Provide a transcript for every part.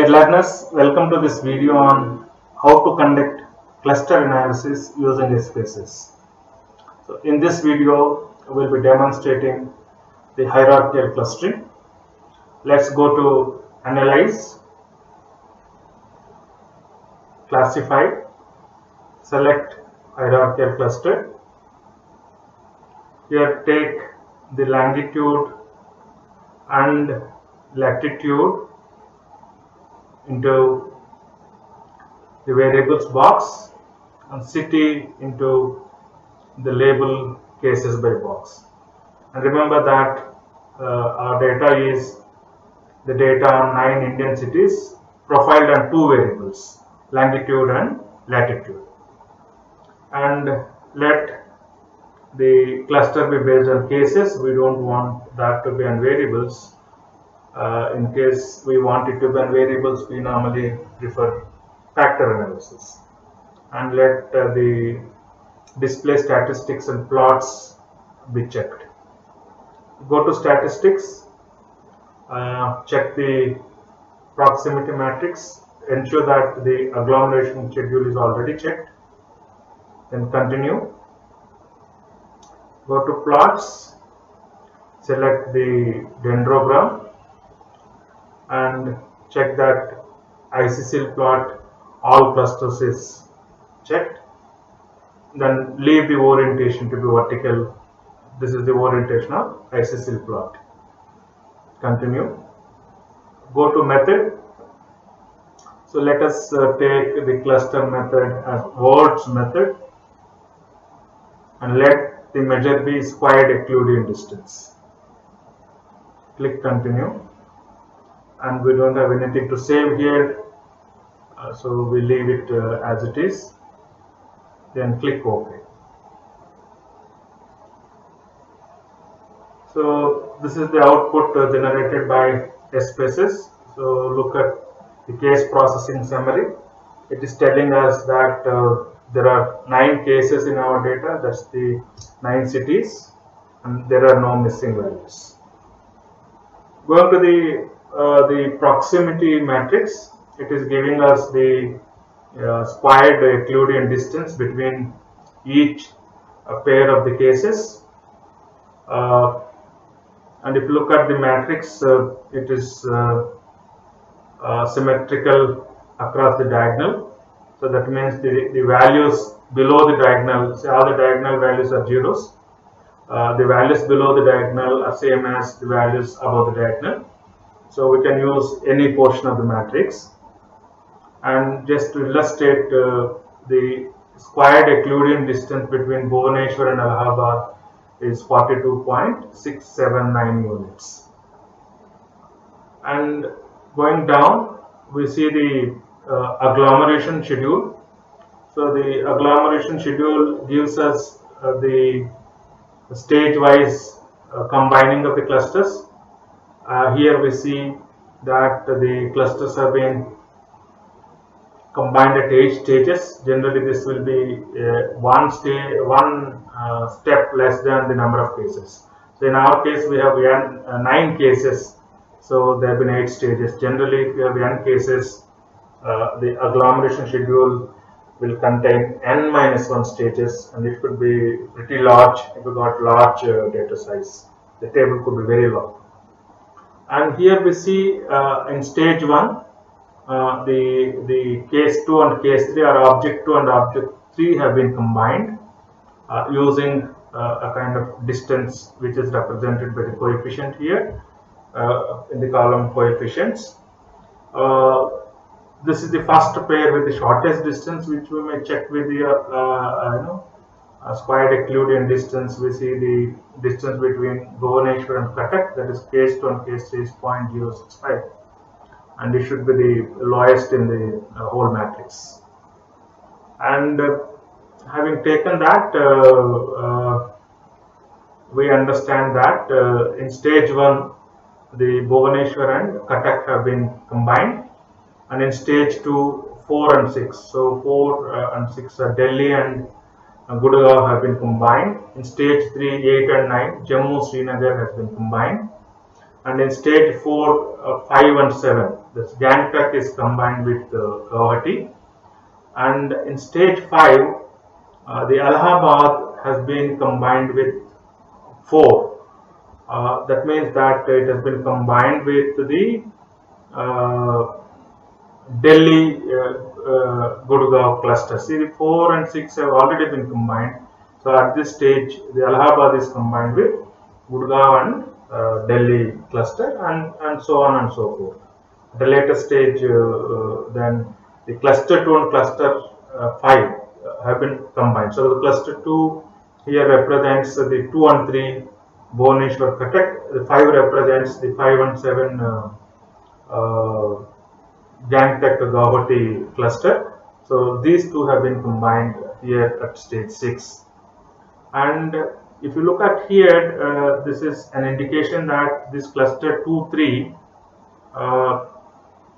Dear learners, welcome to this video on how to conduct cluster analysis using spaces. So in this video, we will be demonstrating the hierarchical clustering. Let's go to Analyze, Classify, select Hierarchical Cluster. Here take the longitude and latitude into the variables box and city into the label cases by box. And remember that our data is the data on 9 Indian cities profiled on 2 variables, longitude and latitude. And let the cluster be based on cases. We don't want that to be on variables. In case we want it to be on variables, we normally prefer factor analysis. And let the display statistics and plots be checked. Go to statistics, check the proximity matrix, ensure that the agglomeration schedule is already checked, then continue. Go to plots, select the dendrogram and check that ICCL plot all clusters is checked. Then leave the orientation to be vertical. This is the orientation of ICCL plot. Continue. Go to method. So let us take the cluster method as words method and let the measure be squared Euclidean distance. Click continue. And we don't have anything to save here, so we leave it as it is. Then click OK. So this is the output generated by spaces. So look at the case processing summary. It is telling us that there are 9 cases in our data. That's the 9 cities, and there are no missing values. Going to the proximity matrix, it is giving us the squared Euclidean distance between each pair of the cases. And if you look at the matrix, it is symmetrical across the diagonal. So that means the values below the diagonal, say all the diagonal values are zeros. The values below the diagonal are same as the values above the diagonal. So we can use any portion of the matrix. And just to illustrate, the squared Euclidean distance between Bhubaneswar and Allahabad is 42.679 units. And going down, we see the agglomeration schedule. So the agglomeration schedule gives us the stage-wise combining of the clusters. Here we see that the clusters have been combined at 8 stages. Generally, this will be one step less than the number of cases. So in our case, we have 9 cases. So there have been 8 stages. Generally, if you have n cases, the agglomeration schedule will contain n-1 stages, and it could be pretty large if you got large data size. The table could be very long. And here we see in stage 1, the case 2 and case 3 or object 2 and object 3 have been combined using a kind of distance which is represented by the coefficient here in the column coefficients. This is the first pair with the shortest distance, which we may check with the squared Euclidean distance. We see the distance between Bhubaneswar and Cuttack, that is case 2 and case 3 is 0.065, and it should be the lowest in the whole matrix. And having taken that, we understand that in stage 1, the Bhubaneswar and Cuttack have been combined, and in stage 2, 4 and 6. So 4 and 6 are Delhi and Gurgaon have been combined. In stage 3, 8 and 9, Jammu Srinagar has been combined. and in stage 4, 5 and 7, this Gangtok is combined with Guwahati, and in stage 5, the Allahabad has been combined with 4. That means that it has been combined with the Delhi Gurgaon cluster. See, the 4 and 6 have already been combined. So at this stage, the Allahabad is combined with Gurgaon and Delhi cluster, and so on and so forth. At a later stage, then the cluster 2 and cluster 5 have been combined. So the cluster 2 here represents the 2 and 3 Bhubaneswar Cuttack. The 5 represents the 5 and 7 Gangtok Guwahati cluster. So these two have been combined here at stage 6. And if you look at here, this is an indication that this cluster 2-3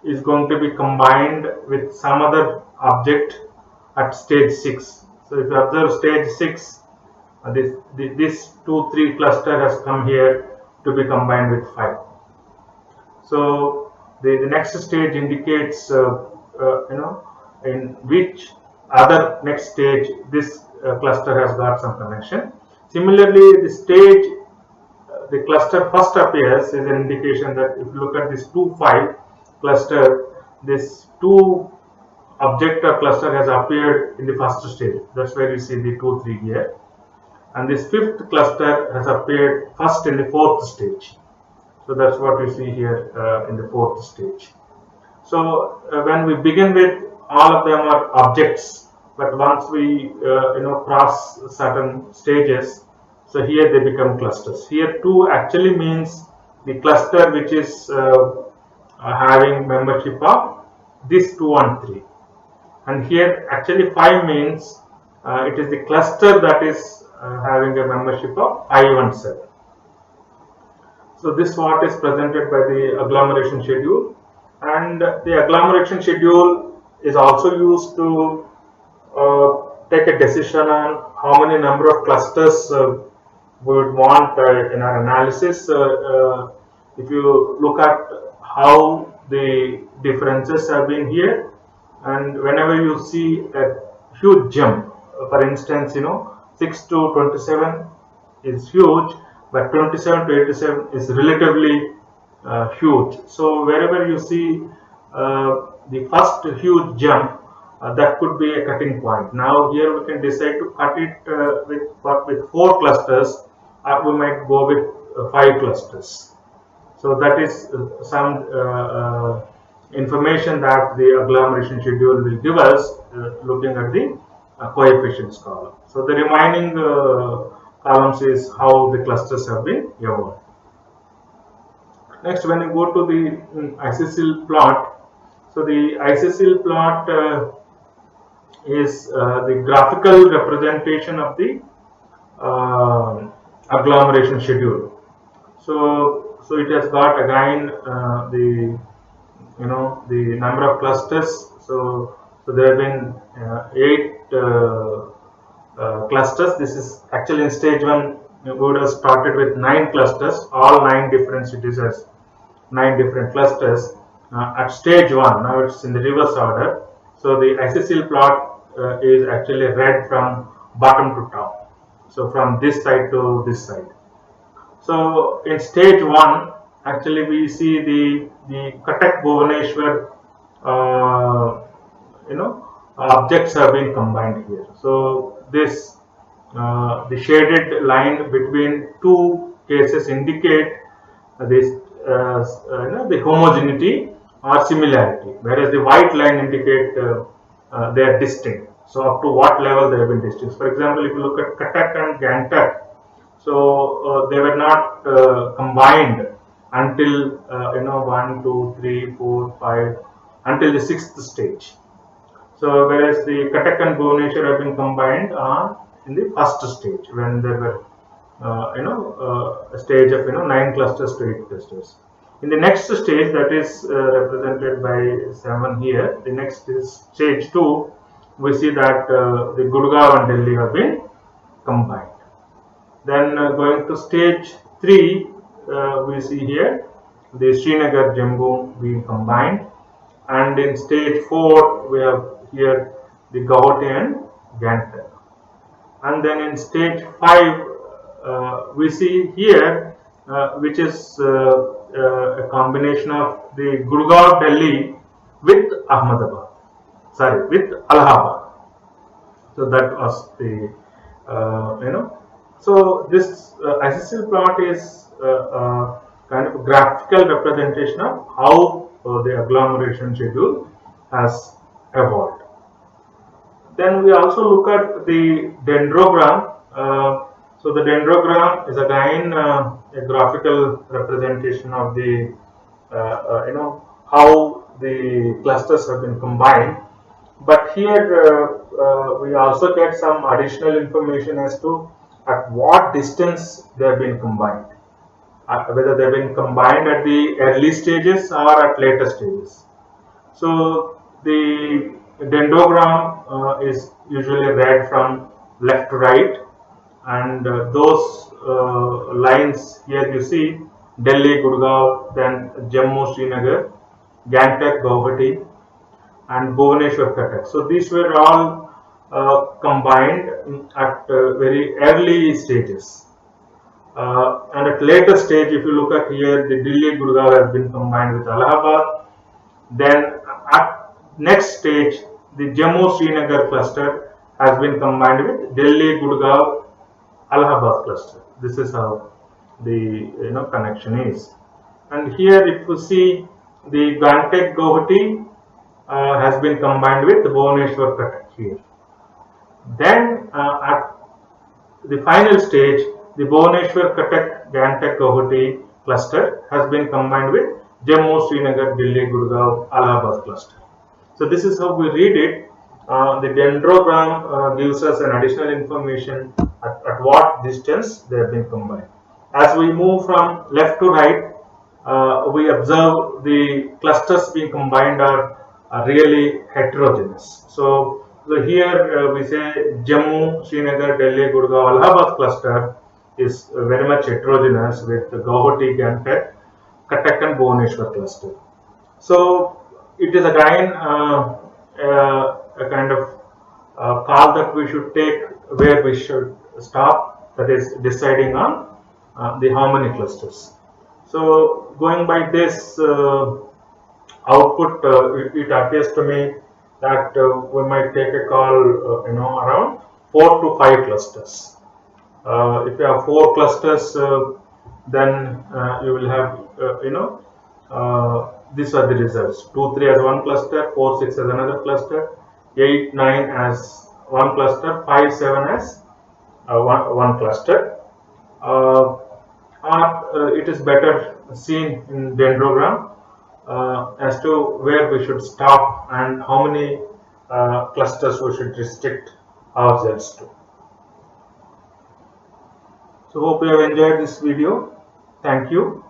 is going to be combined with some other object at stage 6. So if you observe stage 6, this 2-3 cluster has come here to be combined with 5. So the next stage indicates in which other next stage this cluster has got some connection. Similarly, the stage the cluster first appears is an indication that if you look at this 2-5 cluster, this 2 object or cluster has appeared in the first stage. That's where you see the 2-3 here. And this 5th cluster has appeared first in the 4th stage. So that's what we see here in the 4th stage. So when we begin with, all of them are objects, but once we cross certain stages, so here they become clusters. Here 2 actually means the cluster which is having membership of this 2 and 3, and here actually 5 means it is the cluster that is having a membership of 5 and 7. So this what is presented by the agglomeration schedule, and the agglomeration schedule is also used to take a decision on how many number of clusters we would want in our analysis. If you look at how the differences have been here, and whenever you see a huge jump, for instance, 6 to 27 is huge, but 27 to 87 is relatively huge. So wherever you see the first huge jump, that could be a cutting point. Now here we can decide to cut it with 4 clusters, or we might go with 5 clusters. So that is some information that the agglomeration schedule will give us looking at the coefficients column. So the remaining columns is how the clusters have been evolved. Next, when you go to the isocyle plot, so the isocyle plot is the graphical representation of the agglomeration schedule. So it has got again the number of clusters. So there have been 8 clusters. This is actually in stage 1. We would have started with 9 clusters. All 9 different cities has 9 different clusters. At stage 1, now it's in the reverse order. So the isocyle plot is actually read from bottom to top. So from this side to this side. So in stage 1, actually we see the Cuttack Bhubaneswar objects have been combined here. So this the shaded line between 2 cases indicate this the homogeneity or similarity, whereas the white line indicate they are distinct. So up to what level they have been distinct. For example, if you look at Cuttack and Gangtok, so they were not combined until 1, 2, 3, 4, 5 until the 6th stage. So whereas the Cuttack and Bhubaneswar have been combined in the first stage when there were a stage of 9 clusters to 8 clusters. In the next stage, that is represented by 7 here. The next is stage 2. We see that the Gurgaon and Delhi have been combined. Then going to stage 3, we see here the Srinagar Jammu being combined, and in stage 4 we have here the Guwahati and Gangtok. And then in stage 5 we see here which is a combination of the Gurgaon, Delhi with Ahmedabad, sorry, with Allahabad. So that was the So this isosceles plot is kind of a graphical representation of how the agglomeration schedule has evolved. Then we also look at the dendrogram. So the dendrogram is again a graphical representation of the how the clusters have been combined. But here we also get some additional information as to at what distance they have been combined, whether they have been combined at the early stages or at later stages. So the dendrogram is usually read from left to right, and those lines here you see Delhi, Gurgaon, then Jammu, Srinagar, Gangtok, Guwahati, and Bhubaneswar, Cuttack. So these were all combined at very early stages. And at later stage, if you look at here, the Delhi Gurgaon has been combined with Allahabad. Then at next stage, the Jammu Srinagar cluster has been combined with Delhi Gurgaon Allahabad cluster. This is how the connection is. And here, if you see the Gangtok Guwahati has been combined with Bhubaneswar, Cuttack here. Then at the final stage, the Bhubaneswar, Cuttack, Gangtok, Guwahati cluster has been combined with Jammu, Srinagar, Delhi, Gurgaon, Allahabad cluster. So this is how we read it. The dendrogram gives us an additional information at what distance they have been combined. As we move from left to right, we observe the clusters being combined are really heterogeneous. So here we say Jammu, Srinagar, Delhi, Gurgaon, Allahabad cluster is very much heterogeneous with the Guwahati, Gangtok, Cuttack and Bhubaneswar cluster. So it is again a kind of call that we should take where we should stop, that is deciding on the how many clusters. So going by this output, it appears to me that we might take a call around 4 to 5 clusters. If you have 4 clusters, then you will have these are the results: 2, 3 as one cluster, 4, 6 as another cluster, 8, 9 as one cluster, 5, 7 as one cluster. Or it is better seen in dendrogram as to where we should stop and how many clusters we should restrict ourselves to. So hope you have enjoyed this video. Thank you.